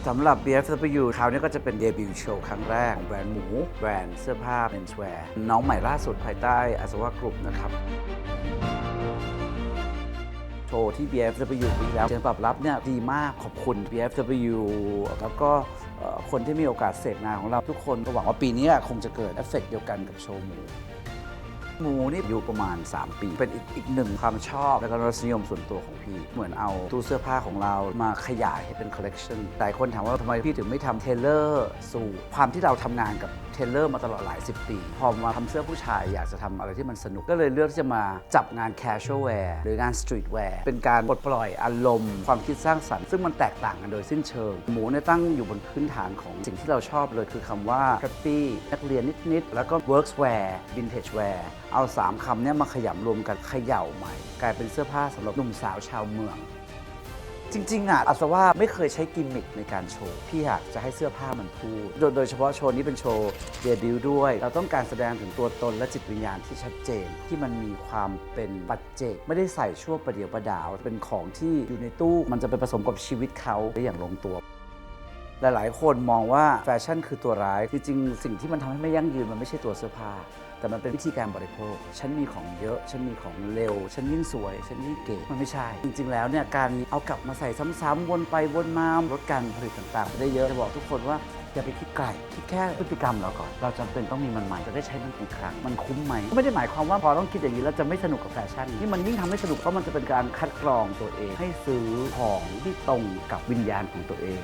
สำหรับ BFW คราวนี้ก็จะเป็นเดบิวต์โชว์ครั้งแรกแบรนด์หมูแบรนด์เสื้อผ้า menswear น้องใหม่ล่าสุดภายใต้อาสวะกรุ๊ปนะครับโชว์ที่ BFW ปีแล้วเสียงตอบรับเนี่ยดีมากขอบคุณ BFW แล้วก็คนที่มีโอกาสเสพงานของเราทุกคนก็หวังว่าปีนี้คงจะเกิดเอฟเฟกต์เดียวกันกับโชว์หมูนี่อยู่ประมาณ3 ปีเป็นอีกหนึ่งความชอบและก็รสนิยมส่วนตัวของพี่เหมือนเอาตู้เสื้อผ้าของเรามาขยายให้เป็นคอลเลกชันหลายคนถามว่าทำไมพี่ถึงไม่ทำเทเลอร์สู่ความที่เราทำงานกับเทเลอร์มาตลอดหลาย10 ปีพอมาทำเสื้อผู้ชายอยากจะทำอะไรที่มันสนุกก็เลยเลือกที่จะมาจับงาน casual wear หรืองาน street wear เป็นการปลดปล่อยอารมณ์ความคิดสร้างสรรค์ซึ่งมันแตกต่างกันโดยสิ้นเชิงหมูเนี่ยตั้งอยู่บนพื้นฐานของสิ่งที่เราชอบเลยคือคำว่า preppy นักเรียนนิดๆแล้วก็ works wear vintage wear เอา3คำนี้มาขยำรวมกันเขย่าใหม่กลายเป็นเสื้อผ้าสำหรับหนุ่มสาวชาวเมืองจริงๆอาสวะไม่เคยใช้กิมมิคในการโชว์พี่อยากจะให้เสื้อผ้ามันพูดโดยเฉพาะโชว์นี้เป็นโชว์เดบิวต์ด้วยเราต้องการแสดงถึงตัวตนและจิตวิญญาณที่ชัดเจนที่มันมีความเป็นปัจเจกไม่ได้ใส่ชั่วประเดี๋ยวประดาวเป็นของที่อยู่ในตู้มันจะไปผสมกับชีวิตเขาได้อย่างลงตัวหลายๆคนมองว่าแฟชั่นคือตัวร้ายจริงๆสิ่งที่มันทำให้ไม่ยั่งยืนมันไม่ใช่ตัวเสื้อผ้าแต่มันเป็นวิธีการบริโภคฉันมีของเยอะฉันมีของเร็วฉันยิ่งสวยฉันยิ่งเก๋มันไม่ใช่จริงๆแล้วเนี่ยการเอากลับมาใส่ซ้ำๆวนไปวนมาลดการผลิตต่างๆไปได้เยอะจะบอกทุกคนว่าอย่าไปคิดไกลคิดแค่พฤติกรรมเราก่อนเราจำเป็นต้องมีมันใหม่จะได้ใช้มันกี่ครั้งมันคุ้มไหมไม่ได้หมายความว่าพอต้องคิดอย่างนี้แล้วจะไม่สนุกกับแฟชั่นนี่มันยิ่งทำให้สนุกเพราะมันจะเป็นการคัดกรองตัวเองให้ซื้อของที่ตรงกับวิญญาณของตัวเอง